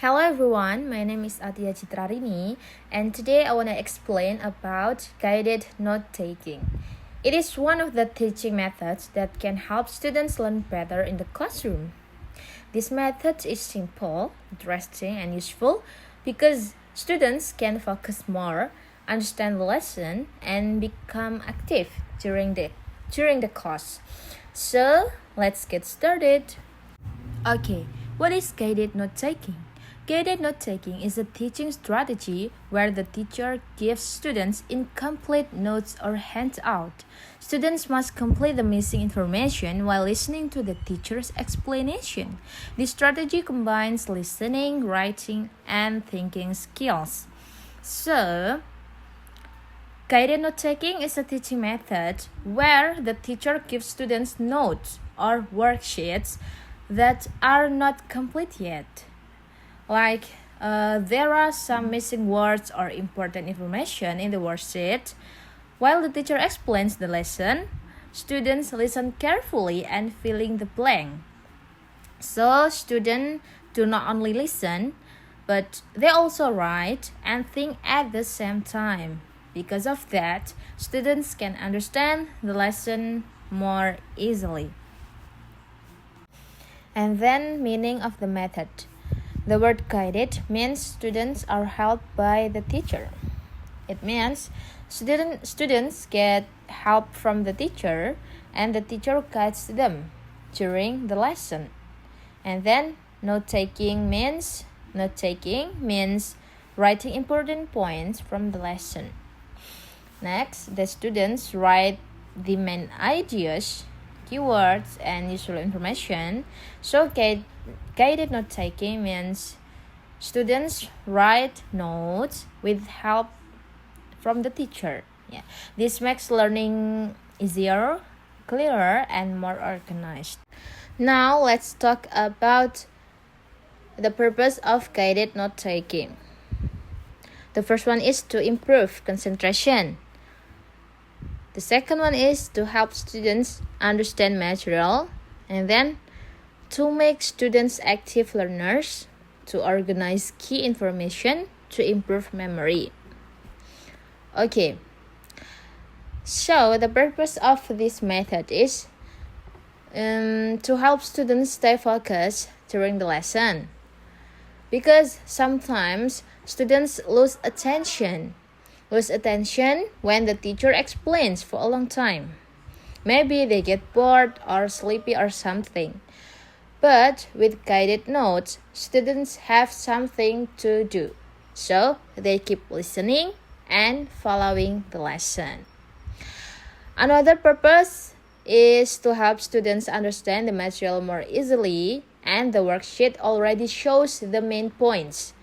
Hello everyone, my name is Atia Citrarini and today I want to explain about guided note-taking. It is one of the teaching methods that can help students learn better in the classroom. This method is simple, interesting and useful because students can focus more, understand the lesson and become active during the class. So, let's get started. Okay, what is guided note-taking? Guided note-taking is a teaching strategy where the teacher gives students incomplete notes or handout. Students must complete the missing information while listening to the teacher's explanation. This strategy combines listening, writing, and thinking skills. So, guided note-taking is a teaching method where the teacher gives students notes or worksheets that are not complete yet. Like there are some missing words or important information in the worksheet. While the teacher explains the lesson, students listen carefully and fill in the blank. So students do not only listen, but they also write and think at the same time. Because of that, students can understand the lesson more easily. And then meaning of the method. The word guided means students are helped by the teacher. It means students get help from the teacher and the teacher guides them during the lesson. And then note-taking means writing important points from the lesson. Next, the students write the main ideas, keywords, and useful information. So guided note-taking means students write notes with help from the teacher. This makes learning easier, clearer, and more organized. Now let's talk about the purpose of guided note-taking. The first one is to improve concentration. The second one is to help students understand material, and then to make students active learners, to organize key information, to improve memory. Okay, so the purpose of this method is to help students stay focused during the lesson. Because sometimes students lose attention when the teacher explains for a long time. Maybe they get bored or sleepy or something. But with guided notes, students have something to do. So they keep listening and following the lesson. Another purpose is to help students understand the material more easily, and the worksheet already shows the main points.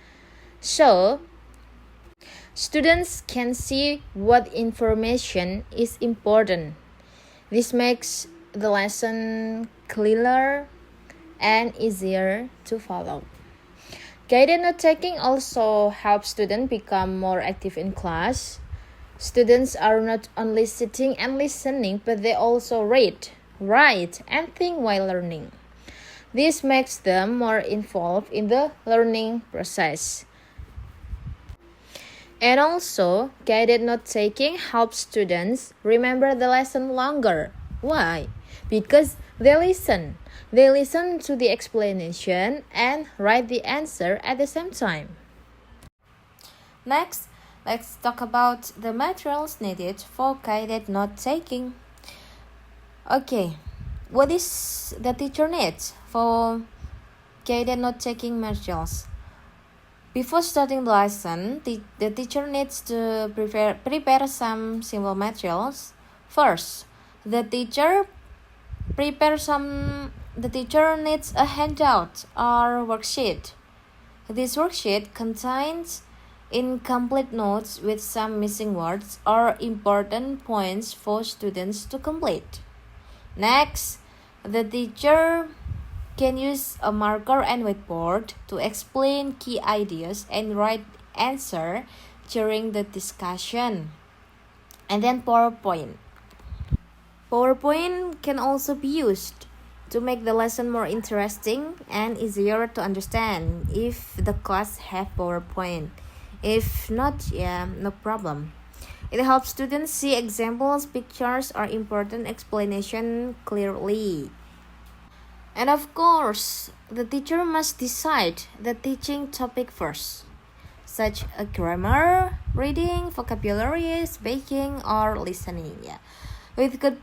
So students can see what information is important. This makes the lesson clearer and easier to follow. Guided note-taking also helps students become more active in class. Students are not only sitting and listening, but they also read, write, and think while learning. This makes them more involved in the learning process. And also, guided note-taking helps students remember the lesson longer. Why? Because they listen. They listen to the explanation and write the answer at the same time. Next, let's talk about the materials needed for guided note-taking. Okay, what is the teacher needs for guided note-taking materials? Before starting the lesson, the teacher needs to prepare some simple materials. First, the teacher needs a handout or worksheet. This worksheet contains incomplete notes with some missing words or important points for students to complete. Next, the teacher can use a marker and whiteboard to explain key ideas and write answer during the discussion. And then PowerPoint. PowerPoint can also be used to make the lesson more interesting and easier to understand if the class have PowerPoint. If not, yeah, no problem. It helps students see examples, pictures, or important explanation clearly. And of course, the teacher must decide the teaching topic first, such as grammar, reading, vocabulary, speaking, or listening. Yeah. With good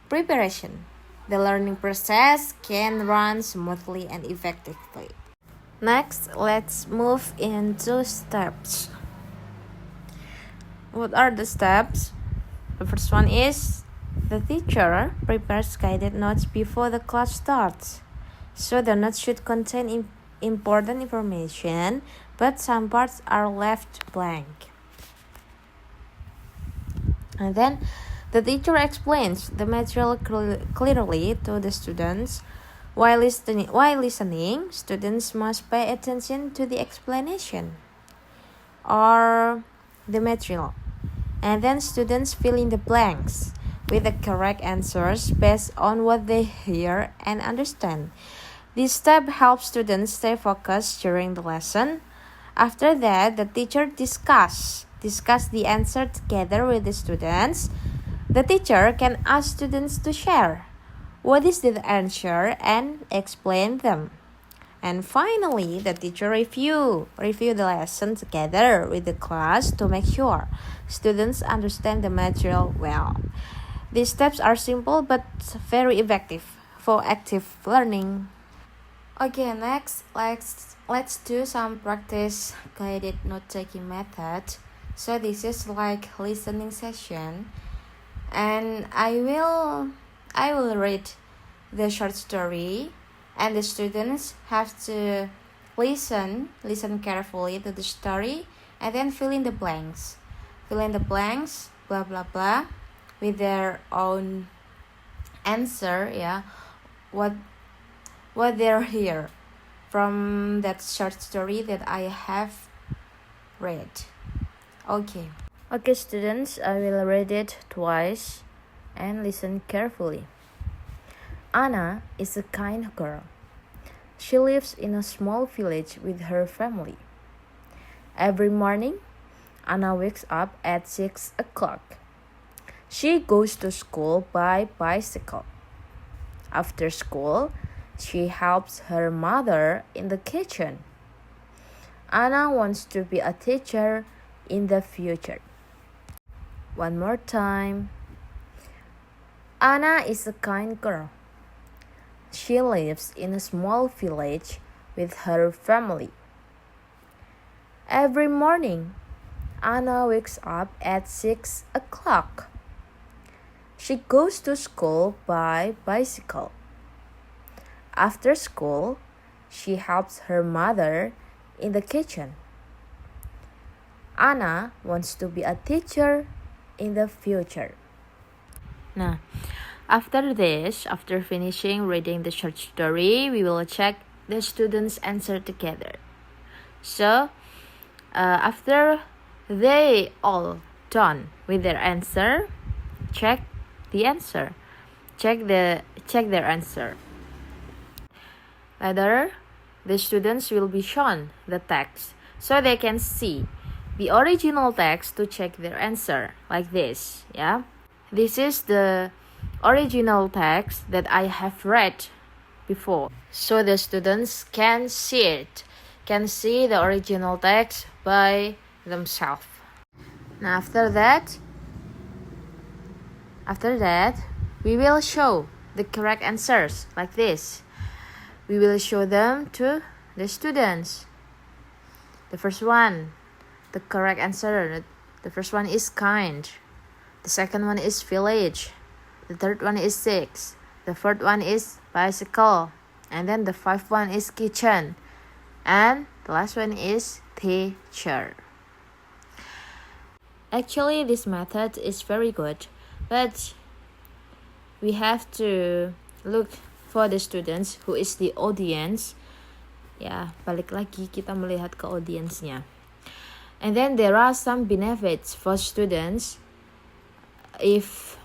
preparation, the learning process can run smoothly and effectively. Next, let's move into steps. What are the steps? The first one is the teacher prepares guided notes before the class starts. So the notes should contain important information, but some parts are left blank. And then the teacher explains the material clearly to the students. While listening, students must pay attention to the explanation or the material. And then students fill in the blanks with the correct answers based on what they hear and understand. This step helps students stay focused during the lesson. After that, the teacher discuss the answer together with the students. The teacher can ask students to share what is the answer and explain them. And finally, the teacher review the lesson together with the class to make sure students understand the material well. These steps are simple but very effective for active learning. Okay, next let's do some practice guided note-taking method. So this is like listening session, and I will read the short story, and the students have to listen carefully to the story and then fill in the blanks, blah blah blah, with their own answer. Yeah, what they're here from that short story that I have read. Okay, students, I will read it twice and listen carefully. Anna is a kind girl. She lives in a small village with her family. Every morning, Anna wakes up at 6 o'clock. She goes to school by bicycle. After school, she helps her mother in the kitchen. Anna wants to be a teacher in the future. One more time. Anna is a kind girl. She lives in a small village with her family. Every morning, Anna wakes up at 6 o'clock. She goes to school by bicycle. After school, she helps her mother in the kitchen. Anna wants to be a teacher in the future. Nah, after finishing reading the short story, we will check the students' answer together. So, after they all done with their answer, check the answer. Check their answer. Later, the students will be shown the text so they can see the original text to check their answer, like this. Yeah, this is the original text that I have read before, so the students can see the original text by themselves. Now after that, we will show the correct answers like this. We will show them to the students. The first one, the correct answer. The first one is kind. The second one is village. The third one is 6. The fourth one is bicycle. And then the fifth one is kitchen. And the last one is teacher. Actually, this method is very good, but we have to look for the students who is the audience. Ya, balik lagi kita melihat ke audiensnya. And then there are some benefits for students if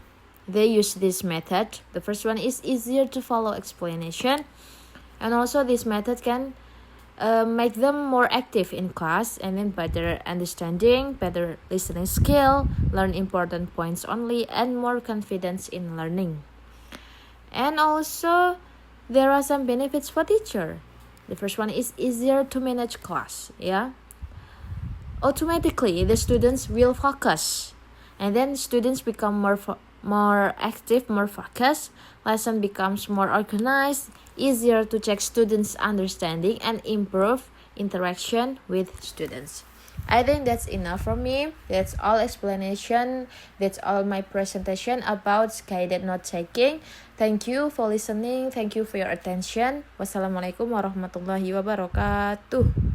they use this method. The first one is easier to follow explanation, and also this method can make them more active in class, and then better understanding, better listening skill, learn important points only, and more confidence in learning. And also there are some benefits for teacher. The first one is easier to manage class. Automatically the students will focus, and then students become more active, more focused. Lesson becomes more organized, easier to check students' understanding, and improve interaction with students. I think that's enough from me. That's all explanation. That's all my presentation about guided note taking. Thank you for listening. Thank you for your attention. Wassalamualaikum warahmatullahi wabarakatuh.